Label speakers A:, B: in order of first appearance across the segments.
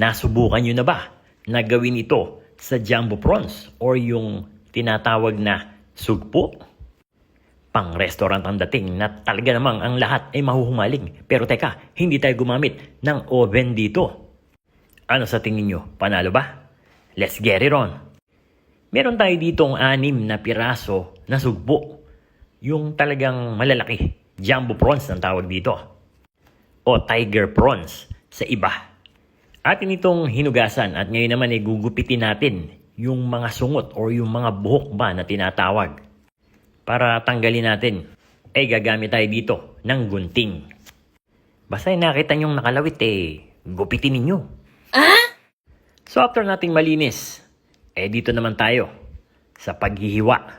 A: Nasubukan nyo na ba na gawin ito sa jumbo prawns or yung tinatawag na sugpo? Pang-restaurant ang dating na talaga namang ang lahat ay mahuhumaling. Pero teka, hindi tayo gumamit ng oven dito. Ano sa tingin nyo? Panalo ba? Let's get it on! Meron tayo ditong 6 na piraso na sugpo. Yung talagang malalaki. Jumbo prawns ang tawag dito. O tiger prawns sa iba. Atin itong hinugasan at ngayon naman ay gugupitin natin yung mga sungot o yung mga buhok ba na tinatawag. Para tanggalin natin, ay gagamit tayo dito ng gunting. Basta nakita nyong nakalawit gupitin ninyo. So after nating malinis, dito naman tayo sa paghihiwa.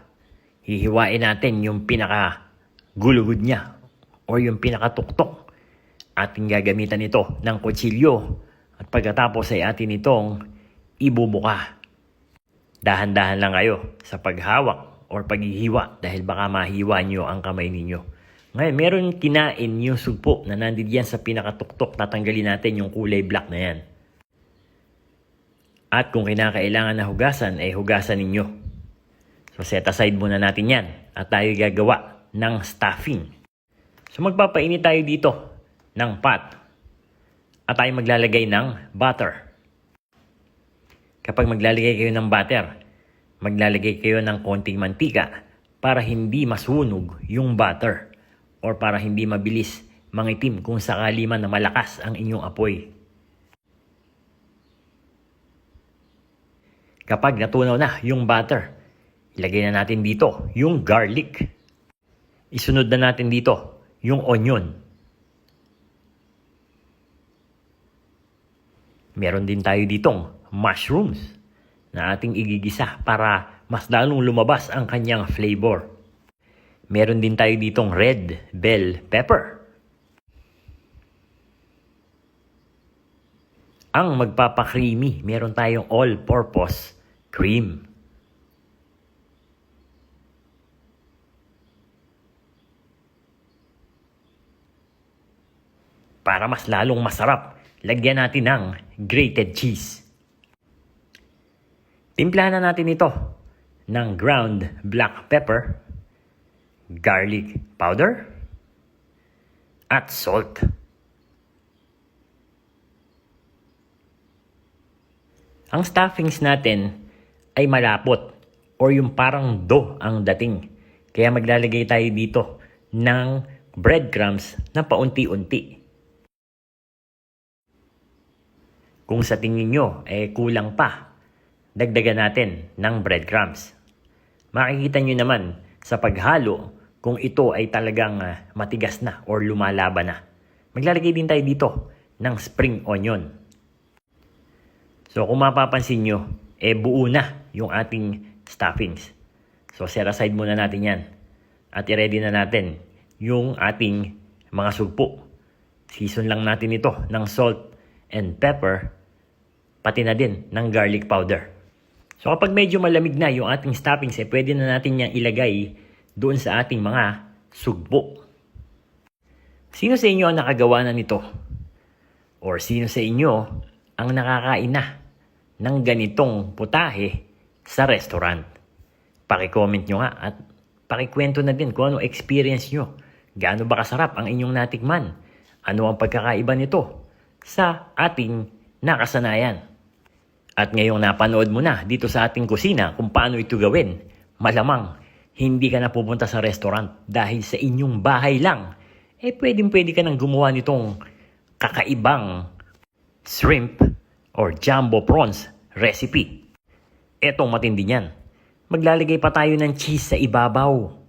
A: Hihiwain natin yung pinaka-gulugod niya o yung pinaka-tuktok. Ating gagamitan ito ng kutsilyo at pagkatapos ay atin itong ibubuka. Dahan-dahan lang kayo sa paghawak o paghihiwa dahil baka mahiwa nyo ang kamay ninyo. Ngayon, meron kinain yung sugpo na nandiyan sa pinaka-tuktok. Tatanggalin natin yung kulay black na yan. At kung kinakailangan na hugasan, hugasan ninyo. So set aside muna natin yan at tayo gagawa ng stuffing. So magpapainit tayo dito ng pot at tayo maglalagay ng butter. Kapag maglalagay kayo ng butter, maglalagay kayo ng konting mantika para hindi masunog yung butter or para hindi mabilis mangitim kung sakali man na malakas ang inyong apoy. Kapag natunaw na yung butter, ilagay na natin dito yung garlic. Isunod na natin dito yung onion. Meron din tayo ditong mushrooms na ating igigisa para mas lalong lumabas ang kanyang flavor. Meron din tayo ditong red bell pepper. Ang magpapakreamy, meron tayong all-purpose cream. Para mas lalong masarap, lagyan natin ng grated cheese. Timplahan na natin ito ng ground black pepper, garlic powder, at salt. Ang stuffings natin ay malapot or yung parang dough ang dating. Kaya maglalagay tayo dito ng breadcrumbs na paunti-unti. Kung sa tingin nyo kulang pa, dagdagan natin ng breadcrumbs. Makikita nyo naman sa paghalo kung ito ay talagang matigas na or lumalaban na. Maglalagay din tayo dito ng spring onion. So kung mapapansin nyo, buo na yung ating stuffings. So set aside muna natin yan. At i-ready na natin yung ating mga sugpo. Season lang natin ito ng salt and pepper, pati na din ng garlic powder. So kapag medyo malamig na yung ating stuffings, pwede na natin niyang ilagay doon sa ating mga sugpo. Sino sa inyo ang nakagawa na nito? Or sino sa inyo ang nakakain na ng ganitong putahe sa restaurant? Paki-comment nyo nga at pakikwento na din kung ano experience nyo. Gaano ba kasarap ang inyong natikman? Ano ang pagkakaiba nito sa ating nakasanayan? At ngayong napanood mo na dito sa ating kusina kung paano ito gawin, malamang hindi ka na pupunta sa restaurant dahil sa inyong bahay lang. Pwedeng-pwede ka nang gumawa nitong kakaibang shrimp or jumbo prawns recipe. Etong matindi niyan. Maglalagay pa tayo ng cheese sa ibabaw.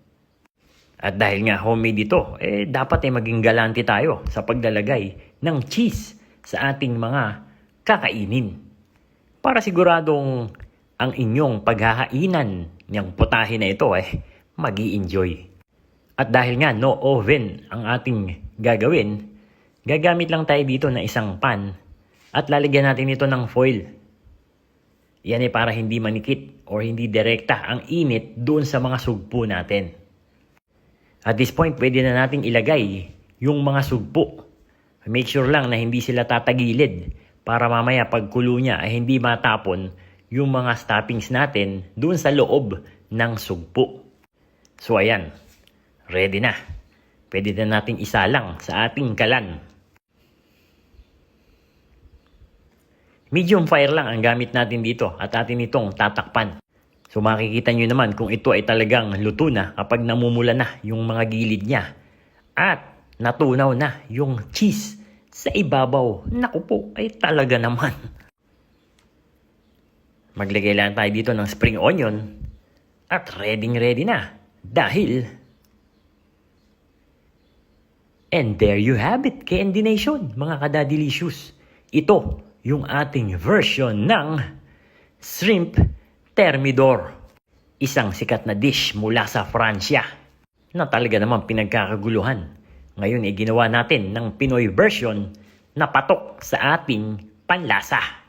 A: At dahil nga homemade ito, dapat maging galante tayo sa paglalagay ng cheese sa ating mga kakainin. Para siguradong ang inyong paghahainan ng putahe na ito magi-enjoy. At dahil nga no oven ang ating gagawin, gagamit lang tayo dito na isang pan at lalagyan natin ito ng foil. Yan para hindi manikit o hindi direkta ang init doon sa mga sugpo natin. At this point, pwede na nating ilagay yung mga sugpo. Make sure lang na hindi sila tatagilid para mamaya pagkulo niya ay hindi matapon yung mga stoppings natin doon sa loob ng sugpo. So ayan, ready na. Pwede na nating isalang sa ating kalan. Medium fire lang ang gamit natin dito at atin itong tatakpan. So makikita nyo naman kung ito ay talagang luto na kapag namumula na yung mga gilid niya. At natunaw na yung cheese sa ibabaw. Naku po, ay talaga naman. Maglagay lang tayo dito ng spring onion. At ready na. Dahil... And there you have it, Candy Nation, mga kadadilicious. Ito yung ating version ng Shrimp Thermidor. Isang sikat na dish mula sa Pransya na talaga naman pinagkakaguluhan. Ngayon ay ginawa natin ng Pinoy version na patok sa ating panlasa.